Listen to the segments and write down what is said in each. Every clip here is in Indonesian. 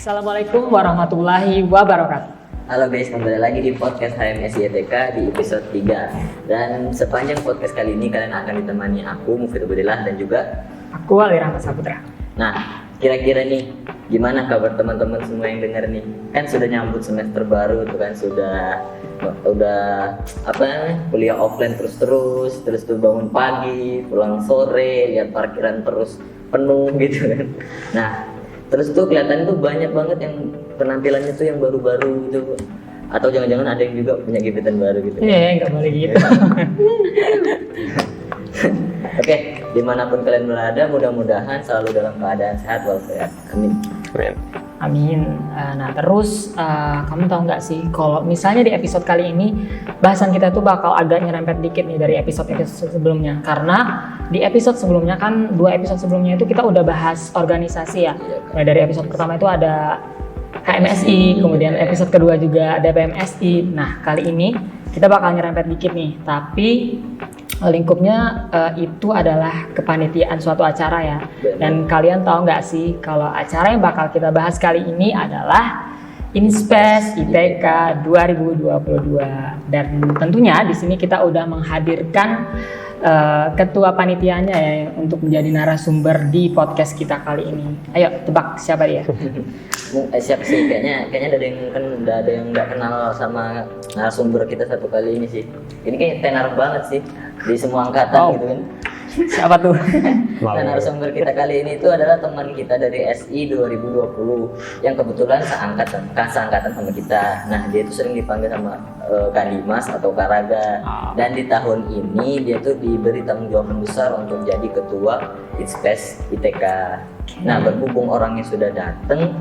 Assalamualaikum warahmatullahi wabarakatuh. Halo guys, kembali lagi di podcast HMS YTK di episode 3. Dan sepanjang podcast kali ini kalian akan ditemani aku, Mufid Abdillah, dan juga Aku Alirama Saputra. Nah, kira-kira nih gimana kabar teman-teman semua yang dengar nih? Kan sudah nyambut semester baru tuh kan, udah kuliah offline terus tuh bangun pagi, pulang sore, lihat parkiran terus penuh gitu kan. Nah, terus tuh kelihatan tuh banyak banget yang penampilannya tuh yang baru-baru gitu. Atau jangan-jangan ada yang juga punya gebetan baru gitu. Nggak boleh gitu. Oke, dimanapun kalian berada, mudah-mudahan selalu dalam keadaan sehat walafiat. Amin. Amin. Nah terus kamu tahu nggak sih kalau misalnya di episode kali ini bahasan kita tuh bakal agak nyerempet dikit nih dari episode-episode sebelumnya, karena di episode sebelumnya kan 2 episode sebelumnya itu kita udah bahas organisasi ya. Mulai dari episode pertama itu ada KMSI, kemudian episode kedua juga ada BMSI. Nah kali ini kita bakal nyerempet dikit nih, tapi lingkupnya itu adalah kepanitiaan suatu acara ya. Dan kalian tahu nggak sih kalau acara yang bakal kita bahas kali ini adalah Inspes ITK 2022. Dan tentunya di sini kita udah menghadirkan ketua panitianya ya untuk menjadi narasumber di podcast kita kali ini. Ayo tebak siapa dia? Siap sih, kayaknya ada yang nggak kenal sama narasumber kita satu kali ini sih. Ini kayak tenar banget sih di semua angkatan gitu kan. Siapa tuh? Nah, narasumber kita kali ini itu adalah teman kita dari SI 2020 yang kebetulan seangkatan sama kita. Nah, dia itu sering dipanggil sama Kak Dimas atau Kak Raga. Dan di tahun ini dia tuh diberi tanggung jawab besar untuk jadi ketua Inspes ITK. Nah, berhubung orangnya sudah datang,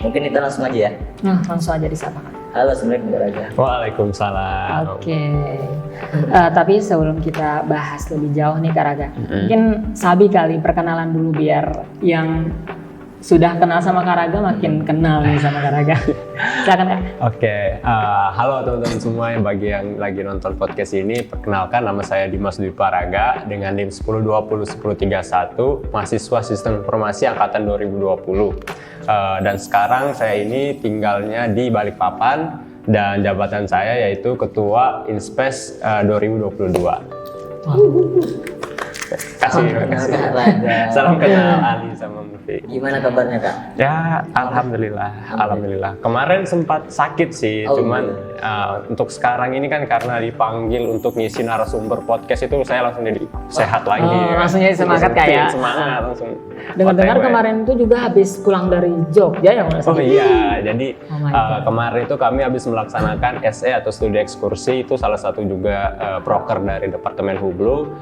mungkin kita langsung aja ya. Langsung aja disapa. Halo, Assalamualaikum Kak Raga. Waalaikumsalam. Oke. Tapi sebelum kita bahas lebih jauh nih Kak Raga, mungkin Sabi kali perkenalan dulu biar yang sudah kenal sama Kak Raga makin kenal nih sama Kak Raga. Silakan Kak. Oke, halo teman-teman semua yang bagi yang lagi nonton podcast ini. Perkenalkan, nama saya Dimas Dwi Paraga dengan NIM 10201031, mahasiswa Sistem Informasi angkatan 2020. Dan sekarang saya ini tinggalnya di Balikpapan dan jabatan saya yaitu Ketua Inspes 2022. Kasih. Salam kenal Ali sama Mufi. Gimana kabarnya Kak? Ya, alhamdulillah. Kemarin sempat sakit sih, cuman untuk sekarang ini kan karena dipanggil untuk ngisi narasumber podcast itu saya langsung jadi sehat lagi. Langsung jadi semangat kayak. Semangat langsung. Dengar-dengar kemarin itu juga habis pulang dari Jogja ya Mas? Oh iya, jadi kemarin itu kami habis melaksanakan SE atau studi ekskursi, itu salah satu juga proker dari Departemen Hublu.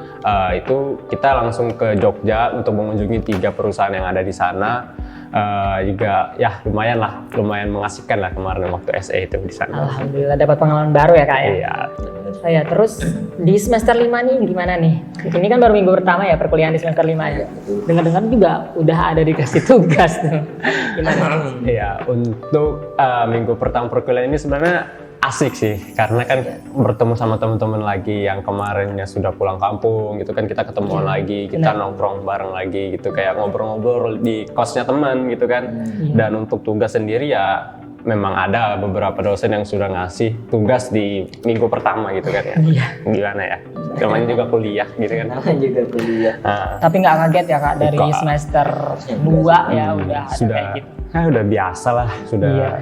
Itu kita langsung ke Jogja untuk mengunjungi 3 perusahaan yang ada di sana. Juga ya lumayan mengasihkan lah kemarin waktu SE itu di sana. Alhamdulillah dapat pengalaman baru ya Kak ya. Iya. Ya, terus di semester 5 nih gimana nih? Ini kan baru minggu pertama ya perkuliahan di semester 5 ya. Dengar-dengar juga udah ada dikasih tugas tuh. Gimana? Iya, untuk minggu pertama perkuliahan ini sebenarnya asik sih, karena kan bertemu sama teman-teman lagi yang kemarinnya sudah pulang kampung gitu kan, kita ketemuan lagi, kita nongkrong bareng lagi gitu, kayak ngobrol-ngobrol di kosnya teman gitu kan. Dan untuk tugas sendiri ya memang ada beberapa dosen yang sudah ngasih tugas di minggu pertama gitu kan ya. Gimana ya? Namanya juga kuliah gitu kan. Tapi nggak kaget ya Kak dari semester 2 ya udah sudah kayak gitu. Udah biasa lah, sudah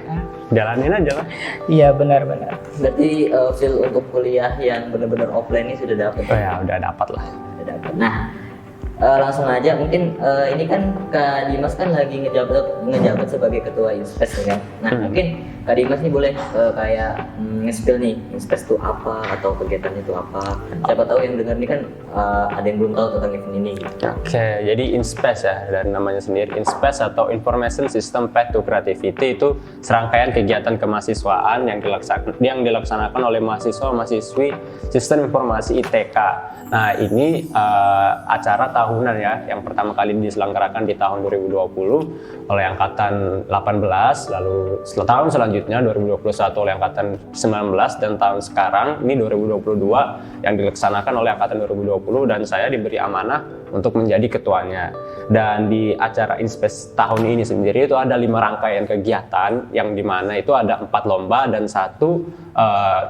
jalanin aja lah. Iya benar-benar. Berarti feel untuk kuliah yang benar-benar offline ini sudah dapat. Oh ya, udah dapat lah. Nah, langsung aja mungkin ini kan Kak Dimas kan lagi ngejabat sebagai ketua Inspes ya kan. Nah, mungkin Kak Dimas nih boleh kayak nge-spill nih Inspes itu apa atau kegiatannya itu apa. Siapa tahu yang dengar nih kan ada yang belum tahu tentang event ini gitu. Oke, jadi Inspes ya, dari namanya sendiri. Inspes atau Information System Path to Creativity itu serangkaian kegiatan kemahasiswaan yang dilaksanakan oleh mahasiswa-mahasiswi Sistem Informasi ITK. Nah, ini acara tahunan ya, yang pertama kali diselenggarakan di tahun 2020 oleh angkatan 18, lalu tahun selanjutnya selanjutnya 2021 oleh Angkatan 19 dan tahun sekarang ini 2022 yang dilaksanakan oleh Angkatan 2020 dan saya diberi amanah untuk menjadi ketuanya. Dan di acara Inspes tahun ini sendiri itu ada 5 rangkaian kegiatan yang dimana itu ada 4 lomba dan 1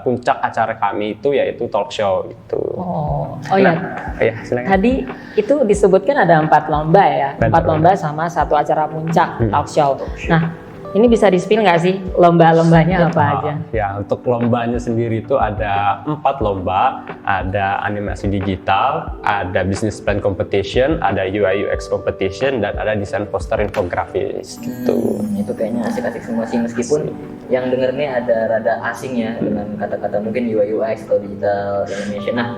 puncak acara kami itu yaitu talk show gitu. Oh Nah, ya. silakan. Tadi itu disebutkan ada 4 lomba ya, Betul. 4 lomba sama 1 acara puncak talk show. Nah, ini bisa di-spill nggak sih lomba-lombanya apa aja? Ya, untuk lombanya sendiri itu ada 4 lomba, ada animasi digital, ada business plan competition, ada UI UX competition, dan ada desain poster infografis gitu. Itu kayaknya asik-asik semua sih, meskipun yang denger nih ada rada asing ya dengan kata-kata mungkin UI UX atau digital animation. Nah,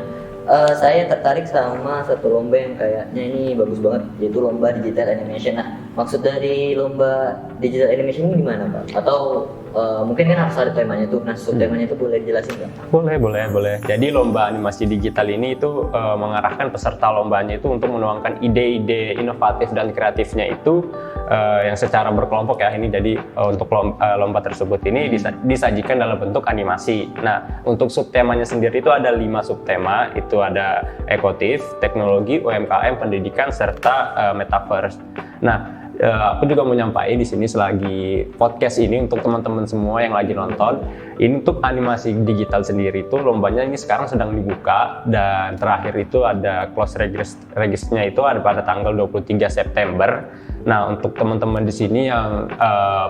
saya tertarik sama satu lomba yang kayaknya ini bagus banget, yaitu lomba digital animation. Nah, maksud dari lomba digital animation ini gimana Pak? Atau mungkin kan harus ada temanya tuh. Nah, subtemanya itu boleh dijelasin nggak? Boleh. Jadi lomba animasi digital ini itu mengarahkan peserta lombanya itu untuk menuangkan ide-ide inovatif dan kreatifnya itu yang secara berkelompok ya ini. Jadi untuk lomba tersebut ini disajikan dalam bentuk animasi. Nah, untuk subtemanya sendiri itu ada 5 subtema, itu ada ekotif, teknologi, UMKM, pendidikan, serta metaverse. Nah, aku juga mau nyampaikan di sini selagi podcast ini untuk teman-teman semua yang lagi nonton. Ini untuk animasi digital sendiri itu lombanya ini sekarang sedang dibuka dan terakhir itu ada close registernya itu ada pada tanggal 23 September. Nah, untuk teman-teman di sini yang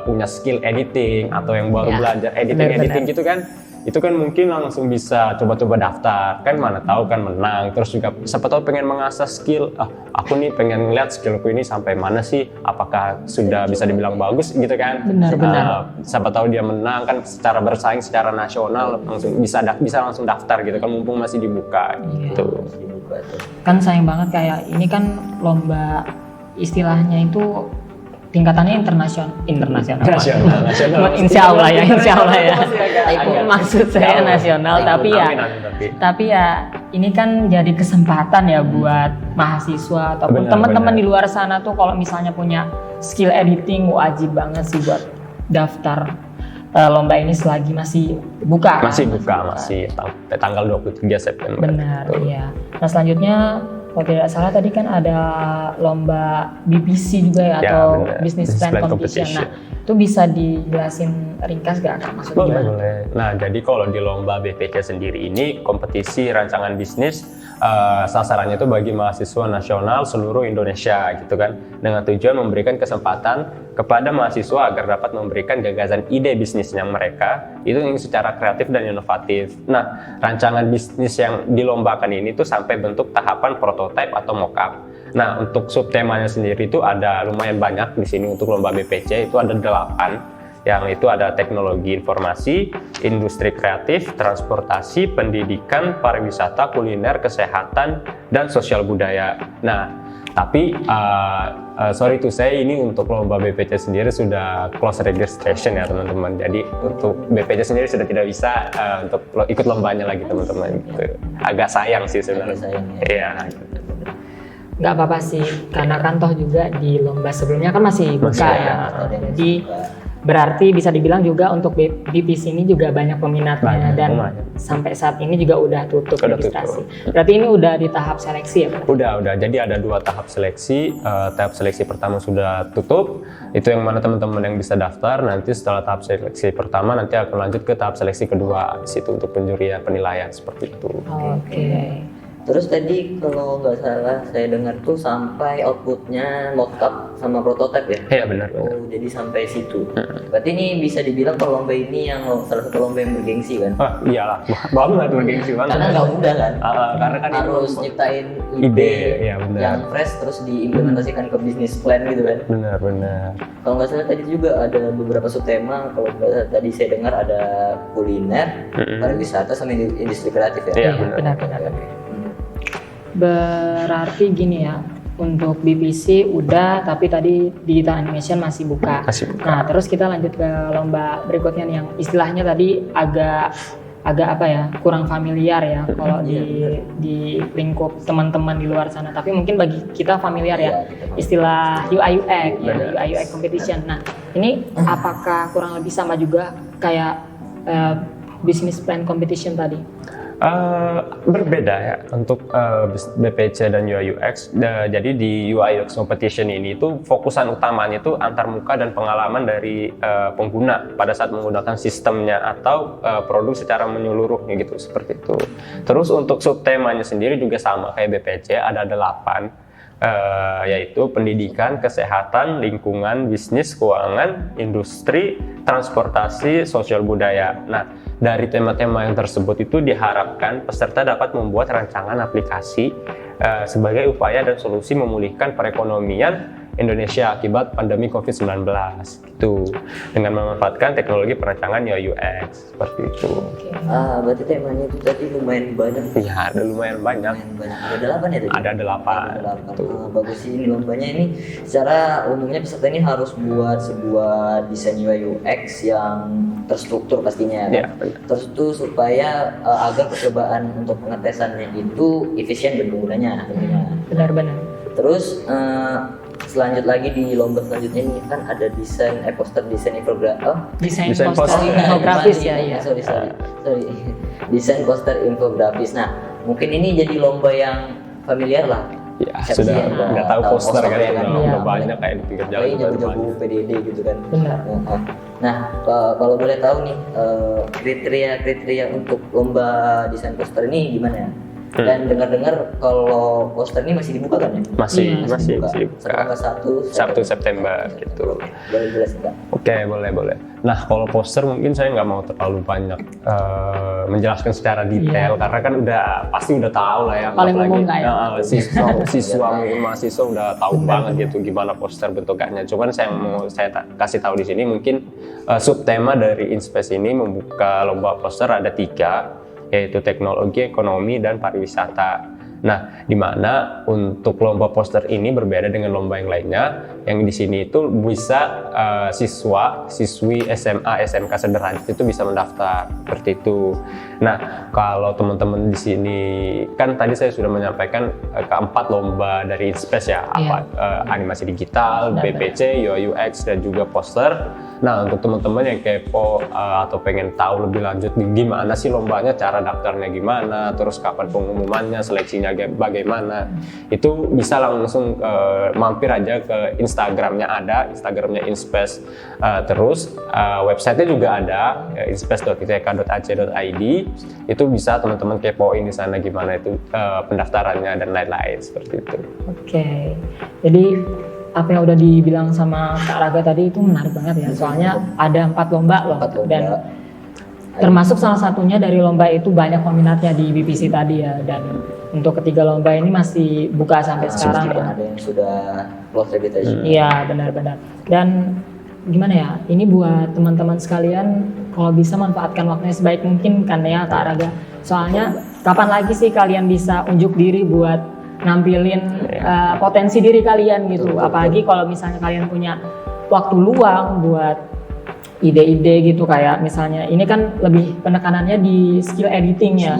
punya skill editing atau yang baru belajar editing gitu kan, itu kan mungkin langsung bisa coba-coba daftar, kan mana tahu kan menang. Terus juga siapa tahu pengen mengasah skill, aku nih pengen lihat skillku ini sampai mana sih, apakah sudah bisa dibilang bagus gitu kan. Benar. Siapa tahu dia menang kan, secara bersaing secara nasional langsung bisa langsung daftar gitu kan, mumpung masih dibuka gitu. Kan sayang banget kayak ini kan lomba istilahnya itu tingkatannya internasional. Insya Allah ya. Maksud saya nasional, tapi ya ini kan jadi kesempatan ya buat mahasiswa ataupun teman-teman di luar sana tuh kalau misalnya punya skill editing wajib banget sih buat daftar lomba ini selagi masih buka. Masih tanggal 23 September. Benar, iya. Nah, selanjutnya kalau tidak salah tadi kan ada lomba BPC juga ya, atau Business Plan Competition. Nah, itu bisa dijelasin ringkas gak Kak maksudnya? Boleh. Nah, jadi kalau di lomba BPC sendiri ini kompetisi rancangan bisnis sasarannya itu bagi mahasiswa nasional seluruh Indonesia gitu kan, dengan tujuan memberikan kesempatan kepada mahasiswa agar dapat memberikan gagasan ide bisnisnya mereka itu yang secara kreatif dan inovatif. Nah, rancangan bisnis yang dilombakan ini tuh sampai bentuk tahapan prototipe atau mock-up. Nah, untuk subtemanya sendiri itu ada lumayan banyak di sini. Untuk lomba BPC itu ada 8, yang itu ada teknologi informasi, industri kreatif, transportasi, pendidikan, pariwisata, kuliner, kesehatan, dan sosial budaya. Nah, tapi sorry to say ini untuk lomba BPC sendiri sudah close registration ya teman-teman. Jadi untuk BPC sendiri sudah tidak bisa untuk ikut lombanya lagi teman-teman. Agak sayang sih sebenarnya. Iya. Nggak apa-apa sih, karena kan toh juga di lomba sebelumnya kan masih buka ya. Jadi berarti bisa dibilang juga untuk BPC ini juga banyak peminatnya dan sampai saat ini juga udah tutup registrasi. Berarti ini udah di tahap seleksi ya Pak? Udah. Jadi ada 2 tahap seleksi. Tahap seleksi pertama sudah tutup. Itu yang mana teman-teman yang bisa daftar. Nanti setelah tahap seleksi pertama nanti akan lanjut ke tahap seleksi kedua. Di situ untuk penjurian penilaian seperti itu. Oke. Terus tadi kalau nggak salah saya dengar tuh sampai outputnya mockup sama prototipe ya? Iya benar. Oh, jadi sampai situ. Berarti ini bisa dibilang kalau lomba ini yang salah satu lomba yang bergengsi kan? Iyalah, banget bergengsi banget. Karena nggak mudah kan? Karena kan harus nyiptain ide ya, yang fresh terus diimplementasikan ke bisnis plan gitu kan? Benar. Kalau nggak salah tadi juga ada beberapa subtema. Kalau nggak salah tadi saya dengar ada kuliner, pariwisata sama industri kreatif ya? Iya benar. Berarti gini ya, untuk BPC udah, tapi tadi digital animation masih buka. Masih buka. Nah, terus kita lanjut ke lomba berikutnya nih yang istilahnya tadi agak agak apa ya, kurang familiar ya kalau di lingkup teman-teman di luar sana. Tapi mungkin bagi kita familiar ya, istilah UI UX ya, UI UX competition. Nah, ini apakah kurang lebih sama juga kayak business plan competition tadi? Berbeda ya untuk BPC dan UI UX. Jadi di UI UX competition ini itu fokusan utamanya itu antar muka dan pengalaman dari pengguna pada saat menggunakan sistemnya atau produk secara menyeluruh gitu, seperti itu. Terus untuk subtemanya sendiri juga sama kayak BPC, ada 8. Yaitu pendidikan, kesehatan, lingkungan, bisnis, keuangan, industri, transportasi, sosial budaya. Nah, dari tema-tema yang tersebut itu diharapkan peserta dapat membuat rancangan aplikasi sebagai upaya dan solusi memulihkan perekonomian Indonesia akibat pandemi COVID-19 gitu, dengan memanfaatkan teknologi perancangan UI UX seperti itu. Berarti temanya itu tadi lumayan banyak. Iya, ada lumayan banyak. Ada 8 ya tadi? Ada 8. Bagus sih ini lombanya ini. Secara umumnya peserta ini harus buat sebuah desain UI UX yang terstruktur pastinya kan? Ya, terus itu supaya agar percobaan untuk pengetesannya itu efisien bagi penggunanya tentunya. Benar-benar. Terus selanjut lagi di lomba selanjutnya ini kan ada desain desain Desain poster infografis ya. Sorry. Desain poster infografis. Nah, mungkin ini jadi lomba yang familiar lah. Ya, sudah nggak tahu poster kan, udah banyak kayak di pinggir jalan. Jago-jago PDD gitu kan. Benar. Nah, kalau boleh tahu nih kriteria untuk lomba desain poster ini gimana ya? Dan dengar-dengar kalau poster ini masih dibuka kan ya? Masih dibuka. Sampai 1 September gitu. Boleh jelasin Kak? Oke, boleh. Nah, kalau poster mungkin saya nggak mau terlalu banyak menjelaskan secara detail karena kan pasti udah tahu lah ya. Paling umum nggak ya? Mahasiswa udah tahu banget gitu gimana poster bentukannya. Cuman saya kasih tahu di sini mungkin subtema dari Inspes ini membuka lomba poster ada 3. Yaitu teknologi, ekonomi, dan pariwisata. Nah, di mana untuk lomba poster ini berbeda dengan lomba yang lainnya, yang di sini itu bisa siswi SMA, SMK sederajat itu bisa mendaftar seperti itu. Nah, kalau teman-teman di sini kan tadi saya sudah menyampaikan keempat lomba dari Inspes ya, animasi digital, BPC, UI UX, dan juga poster. Nah, untuk teman-teman yang kepo atau pengen tahu lebih lanjut gimana sih lombanya, cara daftarnya gimana, terus kapan pengumumannya, seleksinya bagaimana, itu bisa langsung mampir aja ke Instagramnya Instagramnya Inspes. Terus websitenya juga ada, inspes.itk.ac.id. Itu bisa teman-teman kepoin di sana gimana itu pendaftarannya dan lain-lain seperti itu. Oke, jadi apa yang udah dibilang sama Kak Raga tadi itu menarik banget ya. Soalnya ada 4 lomba loh, dan termasuk salah satunya dari lomba itu banyak peminatnya di BPC tadi ya. Dan untuk ketiga lomba ini masih buka sampai sekarang ya. Ada yang sudah close registration. Iya, benar-benar. Dan gimana ya? Ini buat teman-teman sekalian, kalau bisa manfaatkan waktunya sebaik mungkin kan ya Kak Raga. Soalnya kapan lagi sih kalian bisa unjuk diri buat nampilin potensi diri kalian gitu. Apalagi kalau misalnya kalian punya waktu luang buat ide-ide gitu, kayak misalnya ini kan lebih penekanannya di skill editing ya,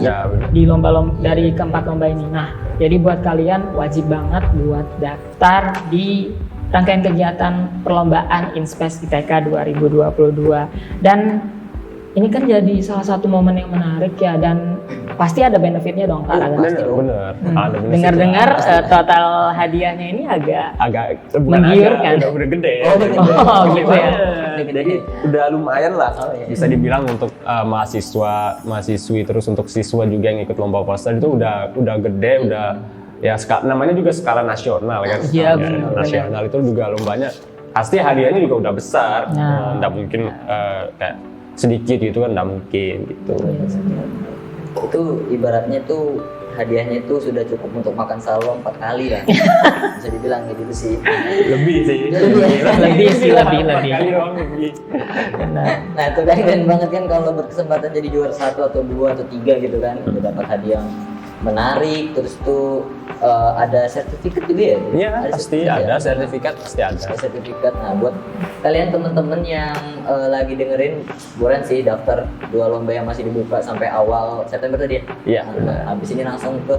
di lomba-lomba dari keempat lomba ini. Nah, jadi buat kalian wajib banget buat daftar di rangkaian kegiatan perlombaan Inspes ITK 2022. Dan ini kan jadi salah satu momen yang menarik ya, dan pasti ada benefitnya dong Kak Raga. Bener. Dengar-dengar total hadiahnya ini agak menggiurkan. Udah gede. Oh gitu ya. Jadi udah lumayan lah. Bisa dibilang untuk mahasiswi terus untuk siswa juga yang ikut lomba poster itu udah gede, udah ya namanya juga skala nasional kan. Iya, nasional itu juga lombanya pasti hadiahnya juga udah besar. Nggak mungkin kayak sedikit gitu kan, nggak mungkin gitu. Itu ibaratnya tuh hadiahnya itu sudah cukup untuk makan salong 4 kali lah. Bisa dibilang gitu sih. Lebih sih. Lebih. Nah, itu kan keren banget kan kalau berkesempatan jadi juara 1 atau 2 atau 3 gitu kan. Udah dapat hadiah yang menarik, terus tuh ada sertifikat juga ya? Iya, pasti ada sertifikat, pasti ada. Sertifikat. Nah, buat kalian teman-teman yang lagi dengerin, buruan sih daftar 2 lomba yang masih dibuka sampai awal September tadi ya? Iya, Nah, benar. habis ini langsung ke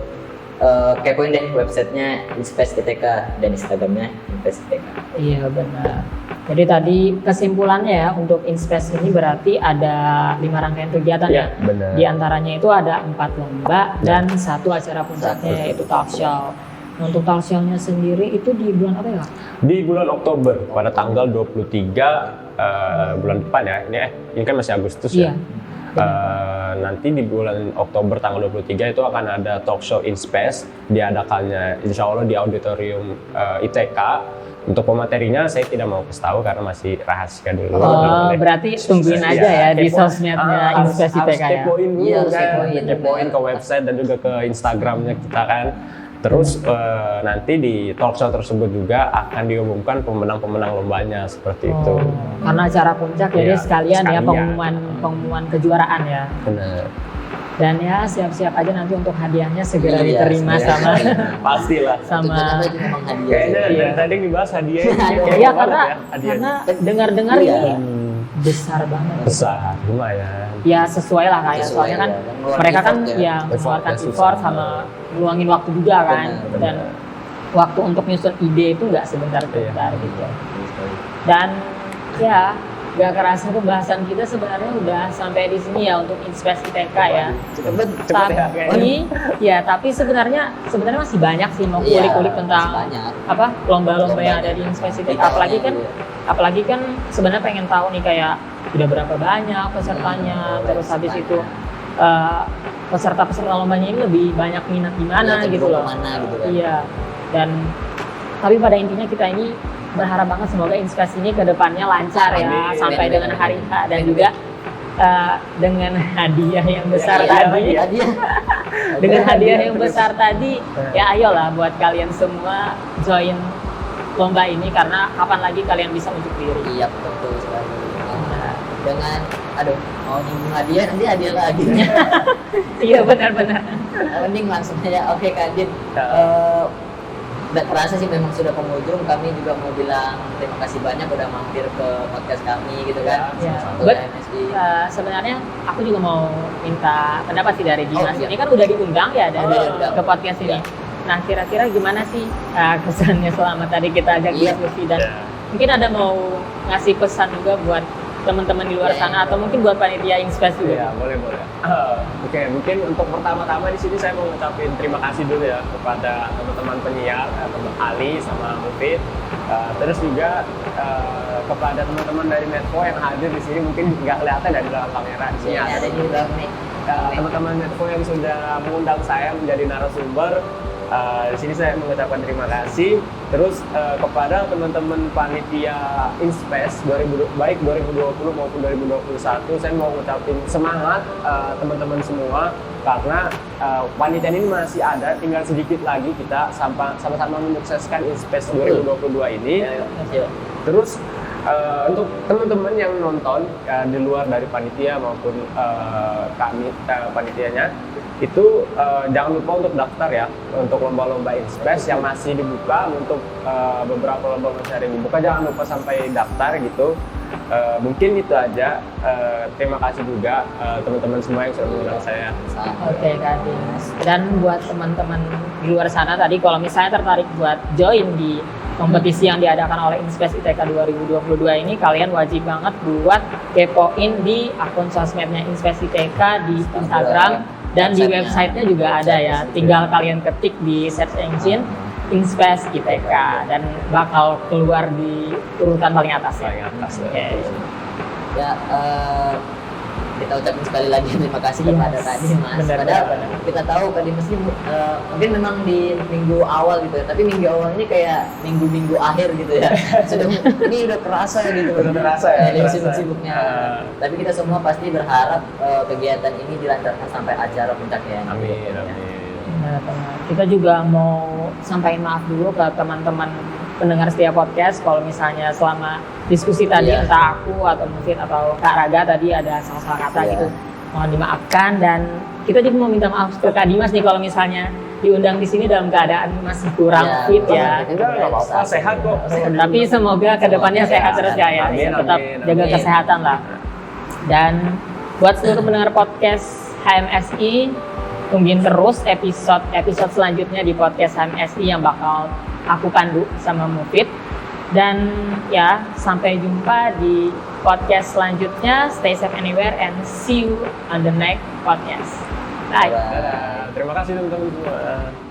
kepoin deh websitenya Inspes ITK dan Instagramnya Inspes ITK. Iya benar. Jadi tadi kesimpulannya ya untuk Inspes ini berarti ada 5 rangkaian kegiatan Iya, ya. benar. Di antaranya itu ada 4 lomba dan 1 acara puncaknya Satu. yaitu talk show. Nah, untuk talk show-nya sendiri itu di bulan apa ya? Di bulan Oktober pada tanggal 23 bulan depan ya. Ini kan masih Agustus Iya. ya. Nanti di bulan Oktober tanggal 23 itu akan ada talk show Inspes, diadakannya insya Allah di auditorium ITK. Untuk pematerinya saya tidak mau kasih tahu karena masih rahasia dulu. Oh, berarti tungguin aja ya di sosmednya harus Inspes ITK ya. kepoin dulu Iya, harus kan, kepoin. kepoin ke website dan juga ke Instagramnya kita kan. Terus nanti di talk show tersebut juga akan diumumkan pemenang-pemenang lombanya seperti itu. Oh, karena acara puncak jadi Iya, sekalian ya sekalian. pengumuman kejuaraan ya. Benar. Dan ya siap-siap aja nanti untuk hadiahnya segera Iya, diterima segera sama diterima. Pastilah. sama. Itu memang hadiah. Kayaknya Iya. dari tadi dibahas hadiahnya. Iya, kayak Iya banget karena ya hadiahnya. dengar-dengar Iya. ini besar banget. Besar, lumayan. Ya sesuai lah kayak Sesuai, soalnya kan ya. Dan ngeluarin mereka kan effort ya. ya mengeluarkan Effortnya effort susah. sama ngeluangin waktu juga kan Benar, dan waktu untuk nyusun ide itu nggak sebentar-bentar Iya. gitu. Dan ya gak kerasa pembahasan kita sebenarnya udah sampai di sini ya untuk Inspes ITK ya. Cepet ya kayaknya. Tapi sebenarnya masih banyak sih mau Iya, kulik-kulik tentang masih banyak. apa lomba-lomba yang ada di Inspes ITK. Apalagi kan sebenarnya pengen tahu nih kayak udah berapa banyak pesertanya, terus habis itu peserta-peserta lombanya ini lebih banyak minat di mana Iya, gitu cenderung loh. kemana gitu kan. Iya. Dan tapi pada intinya kita ini berharap banget semoga Inspes ini ke depannya lancar ya Amin. sampai Amin. dengan hari H dan juga dengan hadiah yang besar Iya, tadi. hadiah. Dengan hadiah yang besar tadi, ya ayolah buat kalian semua join lomba ini karena kapan lagi kalian bisa unjuk diri. Iya, betul sekali. Dengan mau nyinggung hadiah nanti hadiah lagi. Iya benar-benar. Mending langsung aja. Oke Kak Din. Nggak terasa sih memang sudah penghujung. Kami juga mau bilang terima kasih banyak udah mampir ke podcast kami gitu kan. Ya, Untuk but MSD. sebenarnya aku juga mau minta pendapat sih dari Dimas. iya. Ini kan udah diundang ya dari Udah. ke podcast ini. Iya. Nah kira-kira gimana sih kesannya selama tadi kita ajak Iya. diskusi dan Iya. mungkin ada mau ngasih pesan juga buat teman-teman di luar Iya, sana iya. atau mungkin buat panitia Inspes juga. Iya, boleh. Oke, mungkin untuk pertama-tama di sini saya mau ngucapin terima kasih dulu ya kepada teman-teman penyiar, teman Ali sama Mufid. Terus juga kepada teman-teman dari Medco yang hadir di sini, mungkin nggak kelihatan dari dalam kamera di sini Iya, ada di belakang nih. teman-teman Medco yang sudah mengundang saya menjadi narasumber. Di sini saya mengucapkan terima kasih. Terus kepada teman-teman panitia Inspes baik 2020 maupun 2021, saya mau ngucapin semangat teman-teman semua karena panitia ini masih ada, tinggal sedikit lagi kita sama-sama menyukseskan Inspes 2022 ini. Iya. Terus untuk teman-teman yang nonton di luar dari panitia maupun kami panitianya itu jangan lupa untuk daftar ya untuk lomba-lomba Inspes yang masih dibuka. Untuk beberapa lomba masih ada yang dibuka, jangan lupa sampai daftar gitu. Mungkin itu aja. Terima kasih juga teman-teman semua yang sudah mengundang saya. Oke Kak Dimas. Dan buat teman-teman di luar sana tadi kalau misalnya tertarik buat join di kompetisi yang diadakan oleh Inspes ITK 2022 ini, kalian wajib banget buat kepoin di akun sosmednya Inspes ITK di Instagram dan di websitenya juga ada ya. Tinggal kalian ketik di search engine Inspes ITK dan bakal keluar di urutan paling atas ya. Paling atas, Oke. Ya, kita ucapin sekali lagi terima kasih Yes. kepada Kak Dimas. Benar, Padahal benar. kita tahu Kak Dimas ini mungkin memang di minggu awal gitu ya, tapi minggu awal ini kayak minggu-minggu akhir gitu ya. Ini udah kerasa gitu. Udah terasa ya, Dari terasa. sibuk-sibuknya. Tapi kita semua pasti berharap kegiatan ini dilancarkan sampai acara puncaknya. Amin. Benar-benar. Kita juga mau sampaikan maaf dulu ke teman-teman pendengar setiap podcast kalau misalnya selama diskusi tadi Iya. entah aku atau mungkin atau Kak Raga tadi ada salah-salah kata Iya. gitu. mohon dimaafkan. Dan kita juga mau minta maaf ke Kak Dimas nih kalau misalnya diundang di sini dalam keadaan masih kurang fit ya. Enggak apa-apa, sehat kok. Tapi semoga kedepannya sehat terus ya. Amin, Tetap amin, jaga amin. kesehatan lah. Dan buat seluruh pendengar podcast HMSI, tungguin terus episode selanjutnya di podcast HMSI yang bakal aku pandu sama Mufid. Dan ya, sampai jumpa di podcast selanjutnya. Stay safe anywhere and see you on the next podcast. Bye. Terima kasih teman-teman semua.